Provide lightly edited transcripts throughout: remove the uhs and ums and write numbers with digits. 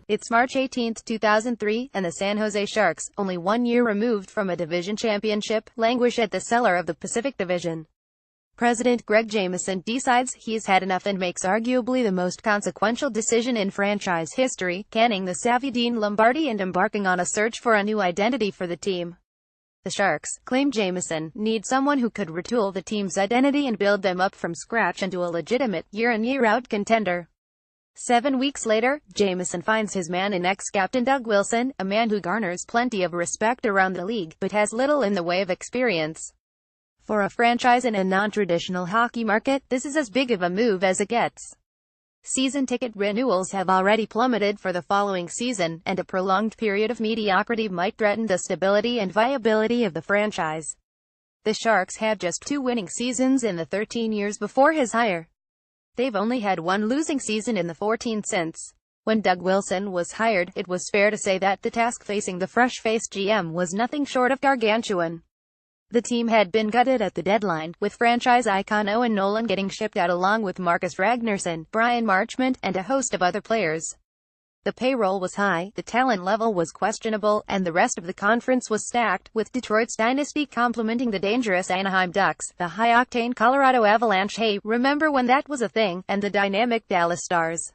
It's March 18, 2003, and the San Jose Sharks, only 1 year removed from a division championship, languish at the cellar of the Pacific Division. President Greg Jameson decides he's had enough and makes arguably the most consequential decision in franchise history, canning the savvy Dean Lombardi and embarking on a search for a new identity for the team. The Sharks, claimed Jameson, need someone who could retool the team's identity and build them up from scratch into a legitimate, year-in year-out contender. 7 weeks later, Jameson finds his man in ex-captain Doug Wilson, a man who garners plenty of respect around the league, but has little in the way of experience. For a franchise in a non-traditional hockey market, this is as big of a move as it gets. Season ticket renewals have already plummeted for the following season, and a prolonged period of mediocrity might threaten the stability and viability of the franchise. The Sharks had just 2 winning seasons in the 13 years before his hire. They've only had 1 losing season in the 14 since. When Doug Wilson was hired, it was fair to say that the task facing the fresh-faced GM was nothing short of gargantuan. The team had been gutted at the deadline, with franchise icon Owen Nolan getting shipped out along with Marcus Ragnarsson, Brian Marchment, and a host of other players. The payroll was high, the talent level was questionable, and the rest of the conference was stacked, with Detroit's dynasty complementing the dangerous Anaheim Ducks, the high-octane Colorado Avalanche, hey, remember when that was a thing, and the dynamic Dallas Stars.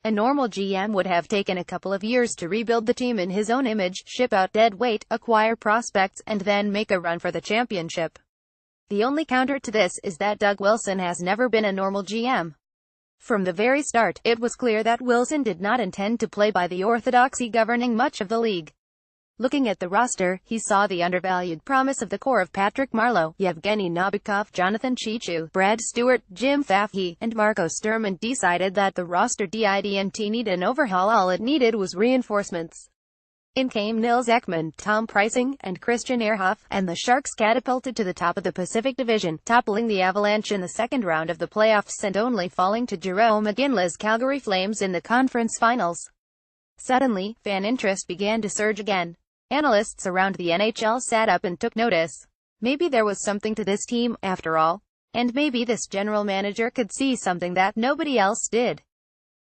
A normal GM would have taken a couple of years to rebuild the team in his own image, ship out dead weight, acquire prospects, and then make a run for the championship. The only counter to this is that Doug Wilson has never been a normal GM. From the very start, it was clear that Wilson did not intend to play by the orthodoxy governing much of the league. Looking at the roster, he saw the undervalued promise of the core of Patrick Marleau, Yevgeny Nabokov, Jonathan Cheechoo, Brad Stewart, Jim Fahey, and Marco Sturm, and decided that the roster didn't need an overhaul. All it needed was reinforcements. In came Nils Ekman, Tom Preissing, and Christian Ehrhoff, and the Sharks catapulted to the top of the Pacific Division, toppling the Avalanche in the second round of the playoffs and only falling to Jarome Iginla's Calgary Flames in the conference finals. Suddenly, fan interest began to surge again. Analysts around the NHL sat up and took notice. Maybe there was something to this team, after all. And maybe this general manager could see something that nobody else did.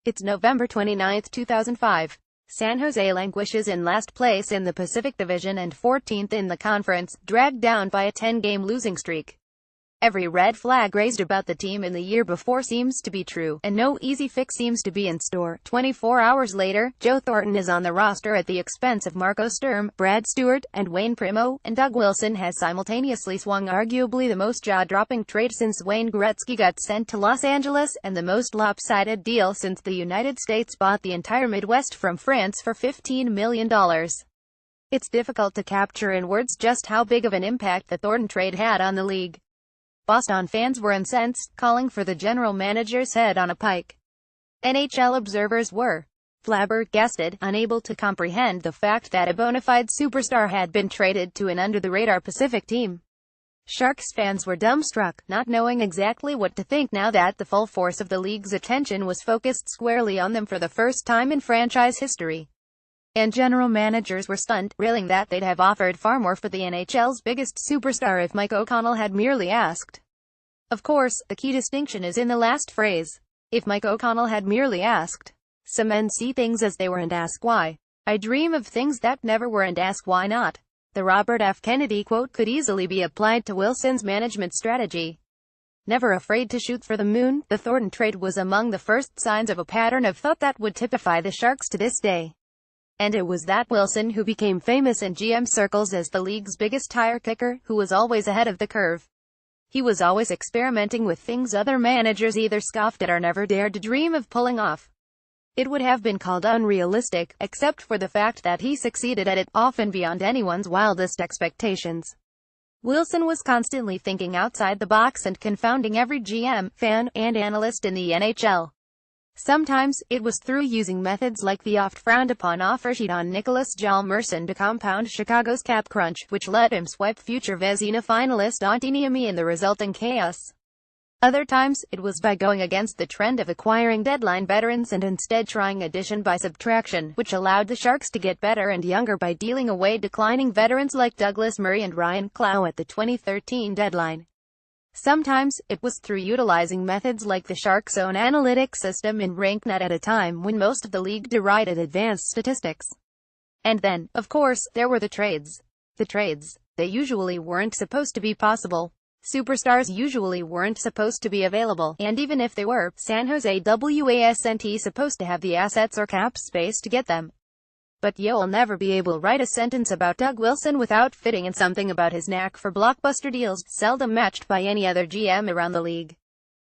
It's November 29, 2005. San Jose languishes in last place in the Pacific Division and 14th in the conference, dragged down by a 10-game losing streak. Every red flag raised about the team in the year before seems to be true, and no easy fix seems to be in store. 24 hours later, Joe Thornton is on the roster at the expense of Marco Sturm, Brad Stewart, and Wayne Primo, and Doug Wilson has simultaneously swung arguably the most jaw-dropping trade since Wayne Gretzky got sent to Los Angeles, and the most lopsided deal since the United States bought the entire Midwest from France for $15 million. It's difficult to capture in words just how big of an impact the Thornton trade had on the league. Boston fans were incensed, calling for the general manager's head on a pike. NHL observers were flabbergasted, unable to comprehend the fact that a bona fide superstar had been traded to an under-the-radar Pacific team. Sharks fans were dumbstruck, not knowing exactly what to think now that the full force of the league's attention was focused squarely on them for the first time in franchise history. And general managers were stunned, railing that they'd have offered far more for the NHL's biggest superstar if Mike O'Connell had merely asked. Of course, the key distinction is in the last phrase. If Mike O'Connell had merely asked. Some men see things as they were and ask why. I dream of things that never were and ask why not. The Robert F. Kennedy quote could easily be applied to Wilson's management strategy. Never afraid to shoot for the moon, the Thornton trade was among the first signs of a pattern of thought that would typify the Sharks to this day. And it was that Wilson who became famous in GM circles as the league's biggest tire kicker, who was always ahead of the curve. He was always experimenting with things other managers either scoffed at or never dared to dream of pulling off. It would have been called unrealistic, except for the fact that he succeeded at it, often beyond anyone's wildest expectations. Wilson was constantly thinking outside the box and confounding every GM, fan, and analyst in the NHL. Sometimes, it was through using methods like the oft-frowned-upon offer sheet on Nicholas Hjalmarsson to compound Chicago's cap crunch, which let him swipe future Vezina finalist Antti Niemi in the resulting chaos. Other times, it was by going against the trend of acquiring deadline veterans and instead trying addition by subtraction, which allowed the Sharks to get better and younger by dealing away declining veterans like Douglas Murray and Ryan Clough at the 2013 deadline. Sometimes, it was through utilizing methods like the Sharks' own analytics system in RankNet at a time when most of the league derided advanced statistics. And then, of course, there were the trades. The trades. They usually weren't supposed to be possible. Superstars usually weren't supposed to be available, and even if they were, San Jose wasn't supposed to have the assets or cap space to get them. But you'll never be able to write a sentence about Doug Wilson without fitting in something about his knack for blockbuster deals, seldom matched by any other GM around the league.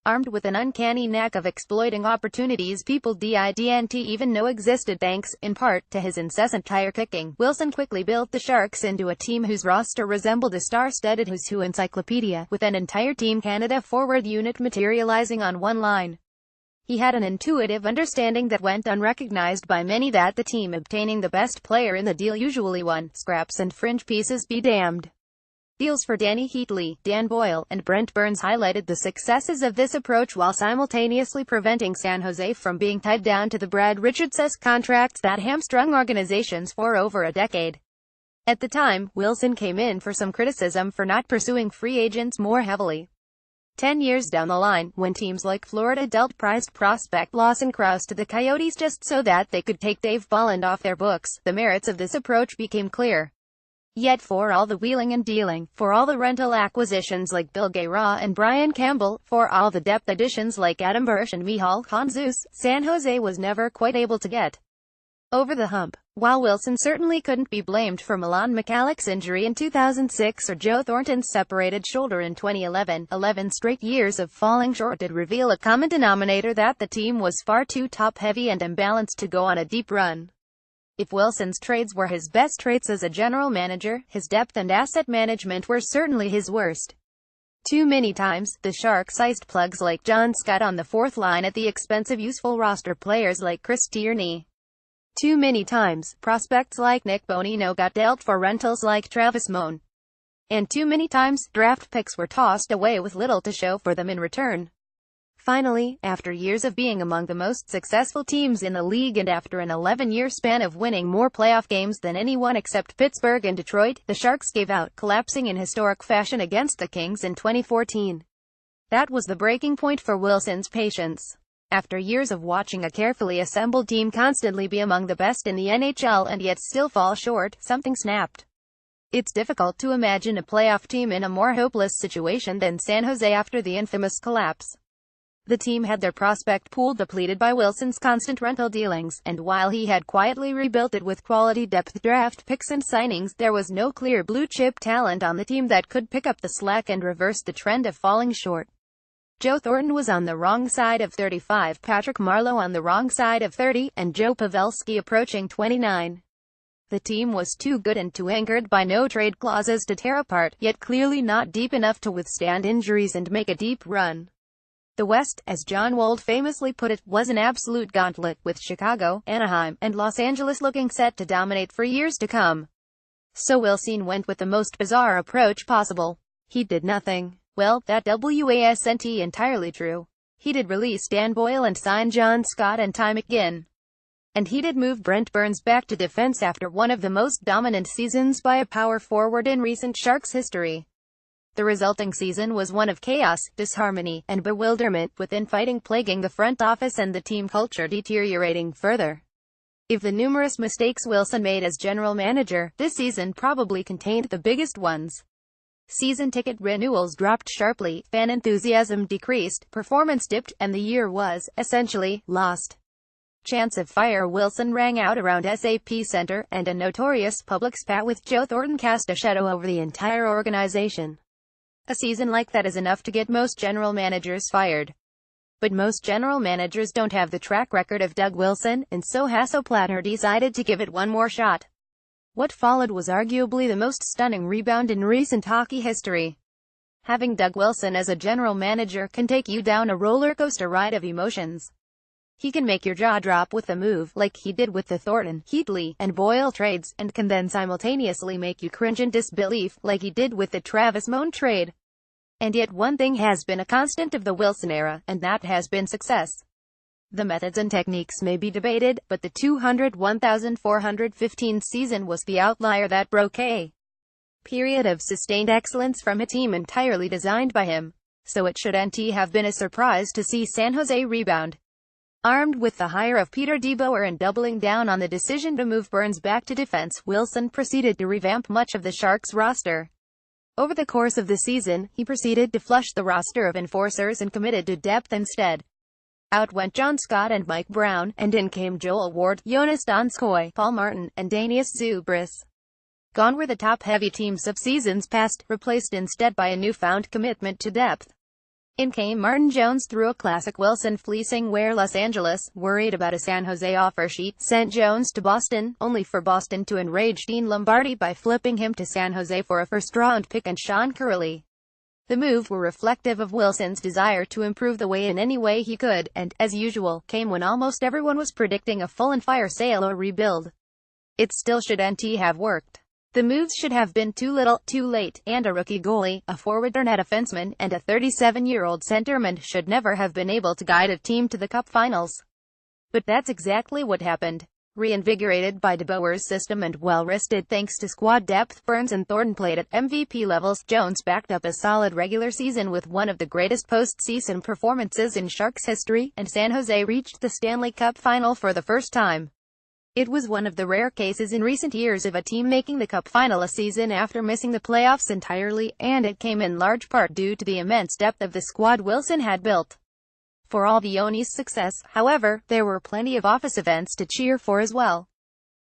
Armed with an uncanny knack of exploiting opportunities people didn't even know existed thanks, in part, to his incessant tire kicking, Wilson quickly built the Sharks into a team whose roster resembled a star-studded Who's Who encyclopedia, with an entire Team Canada forward unit materializing on one line. He had an intuitive understanding that went unrecognized by many that the team obtaining the best player in the deal usually won, scraps and fringe pieces be damned. Deals for Danny Heatley, Dan Boyle, and Brent Burns highlighted the successes of this approach while simultaneously preventing San Jose from being tied down to the Brad Richards-esque contracts that hamstrung organizations for over a decade. At the time, Wilson came in for some criticism for not pursuing free agents more heavily. 10 years down the line, when teams like Florida dealt prized prospect Lawson Crouse to the Coyotes just so that they could take Dave Bolland off their books, the merits of this approach became clear. Yet for all the wheeling and dealing, for all the rental acquisitions like Bill Guerra and Brian Campbell, for all the depth additions like Adam Bursch and Michal Handzus, San Jose was never quite able to get over the hump. While Wilson certainly couldn't be blamed for Milan Michalek's injury in 2006 or Joe Thornton's separated shoulder in 2011, 11 straight years of falling short did reveal a common denominator that the team was far too top-heavy and imbalanced to go on a deep run. If Wilson's trades were his best traits as a general manager, his depth and asset management were certainly his worst. Too many times, the Sharks-sized plugs like John Scott on the fourth line at the expense of useful roster players like Chris Tierney. Too many times, prospects like Nick Bonino got dealt for rentals like Travis Moan. And too many times, draft picks were tossed away with little to show for them in return. Finally, after years of being among the most successful teams in the league and after an 11-year span of winning more playoff games than anyone except Pittsburgh and Detroit, the Sharks gave out, collapsing in historic fashion against the Kings in 2014. That was the breaking point for Wilson's patience. After years of watching a carefully assembled team constantly be among the best in the NHL and yet still fall short, something snapped. It's difficult to imagine a playoff team in a more hopeless situation than San Jose after the infamous collapse. The team had their prospect pool depleted by Wilson's constant rental dealings, and while he had quietly rebuilt it with quality depth draft picks and signings, there was no clear blue-chip talent on the team that could pick up the slack and reverse the trend of falling short. Joe Thornton was on the wrong side of 35, Patrick Marleau on the wrong side of 30, and Joe Pavelski approaching 29. The team was too good and too anchored by no trade clauses to tear apart, yet clearly not deep enough to withstand injuries and make a deep run. The West, as John Wold famously put it, was an absolute gauntlet, with Chicago, Anaheim, and Los Angeles looking set to dominate for years to come. So Wilson went with the most bizarre approach possible. He did nothing. Well, that wasn't entirely true. He did release Dan Boyle and sign John Scott and Ty McGinn. And he did move Brent Burns back to defense after one of the most dominant seasons by a power forward in recent Sharks history. The resulting season was one of chaos, disharmony, and bewilderment, with infighting plaguing the front office and the team culture deteriorating further. If the numerous mistakes Wilson made as general manager, this season probably contained the biggest ones. Season ticket renewals dropped sharply, fan enthusiasm decreased, performance dipped, and the year was, essentially, lost. Chants of "Fire Wilson" rang out around SAP Center, and a notorious public spat with Joe Thornton cast a shadow over the entire organization. A season like that is enough to get most general managers fired. But most general managers don't have the track record of Doug Wilson, and so Hasso Plattner decided to give it one more shot. What followed was arguably the most stunning rebound in recent hockey history. Having Doug Wilson as a general manager can take you down a roller coaster ride of emotions. He can make your jaw drop with a move, like he did with the Thornton, Heatley, and Boyle trades, and can then simultaneously make you cringe in disbelief, like he did with the Travis Moan trade. And yet one thing has been a constant of the Wilson era, and that has been success. The methods and techniques may be debated, but the 201,415 season was the outlier that broke a period of sustained excellence from a team entirely designed by him. so it shouldn't have been a surprise to see San Jose rebound. Armed with the hire of Peter DeBoer and doubling down on the decision to move Burns back to defense, Wilson proceeded to revamp much of the Sharks' roster. Over the course of the season, he proceeded to flush the roster of enforcers and committed to depth instead. Out went John Scott and Mike Brown, and in came Joel Ward, Jonas Donskoy, Paul Martin, and Danius Zubris. Gone were the top-heavy teams of seasons past, replaced instead by a newfound commitment to depth. In came Martin Jones through a classic Wilson fleecing where Los Angeles, worried about a San Jose offer sheet, sent Jones to Boston, only for Boston to enrage Dean Lombardi by flipping him to San Jose for a first-round pick and Sean Curley. The move were reflective of Wilson's desire to improve the way in any way he could, and, as usual, came when almost everyone was predicting a full-and-fire sale or rebuild. It still shouldn't have worked. The moves should have been too little, too late, and a rookie goalie, a forward or net defenseman, and a 37-year-old centerman should never have been able to guide a team to the Cup Finals. But that's exactly what happened. Reinvigorated by DeBoer's system and well-rested thanks to squad depth, Burns and Thornton played at MVP levels. Jones backed up a solid regular season with one of the greatest postseason performances in Sharks history, and San Jose reached the Stanley Cup Final for the first time. It was one of the rare cases in recent years of a team making the Cup Final a season after missing the playoffs entirely, and it came in large part due to the immense depth of the squad Wilson had built. For all the Onis' success, however, there were plenty of office events to cheer for as well.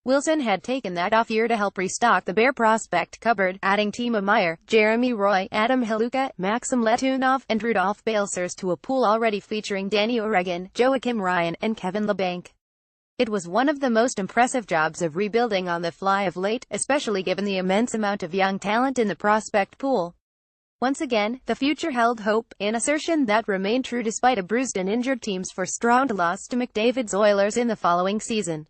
Wilson had taken that off year to help restock the Bear prospect cupboard, adding Timo Meier, Jeremy Roy, Adam Haluka, Maxim Letunov, and Rudolph Balcers to a pool already featuring Danny O'Regan, Joakim Ryan, and Kevin Labanc. It was one of the most impressive jobs of rebuilding on the fly of late, especially given the immense amount of young talent in the prospect pool. Once again, the future held hope, an assertion that remained true despite a bruised and injured team's first-round loss to McDavid's Oilers in the following season.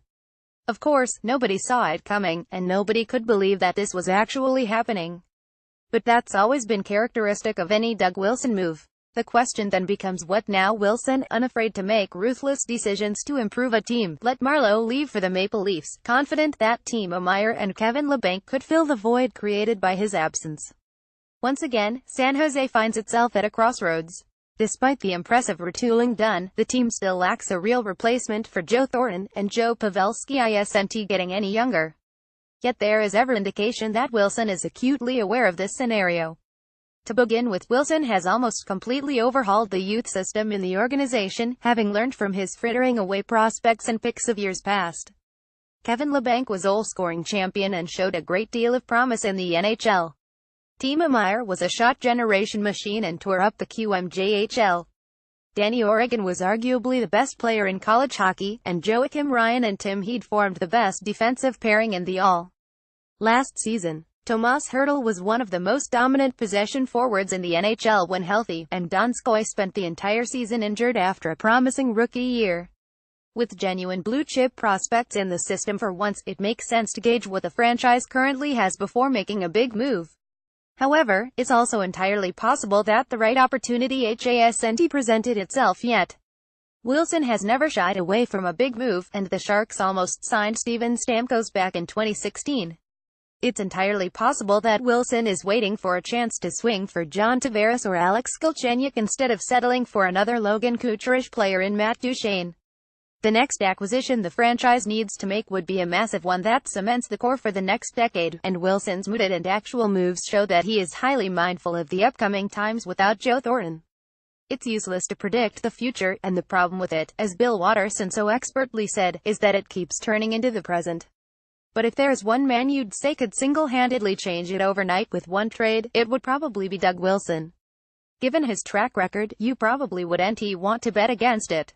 Of course, nobody saw it coming, and nobody could believe that this was actually happening. But that's always been characteristic of any Doug Wilson move. The question then becomes what now? Wilson, unafraid to make ruthless decisions to improve a team, let Marleau leave for the Maple Leafs, confident that Timo Meier and Kevin Labanc could fill the void created by his absence. Once again, San Jose finds itself at a crossroads. Despite the impressive retooling done, the team still lacks a real replacement for Joe Thornton, and Joe Pavelski isn't getting any younger. Yet there is every indication that Wilson is acutely aware of this scenario. To begin with, Wilson has almost completely overhauled the youth system in the organization, having learned from his frittering away prospects and picks of years past. Kevin Labanc was goal-scoring champion and showed a great deal of promise in the NHL. Timo Meier was a shot generation machine and tore up the QMJHL. Danny O'Regan was arguably the best player in college hockey, and Joakim Ryan and Tim Heed formed the best defensive pairing in the all. Last season, Tomas Hertl was one of the most dominant possession forwards in the NHL when healthy, and Donskoy spent the entire season injured after a promising rookie year. With genuine blue-chip prospects in the system for once, it makes sense to gauge what the franchise currently has before making a big move. However, it's also entirely possible that the right opportunity hasn't presented itself yet. Wilson has never shied away from a big move, and the Sharks almost signed Steven Stamkos back in 2016. It's entirely possible that Wilson is waiting for a chance to swing for John Tavares or Alex Galchenyuk instead of settling for another Logan Couture player in Matt Duchene. The next acquisition the franchise needs to make would be a massive one that cements the core for the next decade, and Wilson's mooted and actual moves show that he is highly mindful of the upcoming times without Joe Thornton. It's useless to predict the future, and the problem with it, as Bill Watterson so expertly said, is that it keeps turning into the present. But if there's one man you'd say could single-handedly change it overnight with one trade, it would probably be Doug Wilson. Given his track record, you probably wouldn't want to bet against it.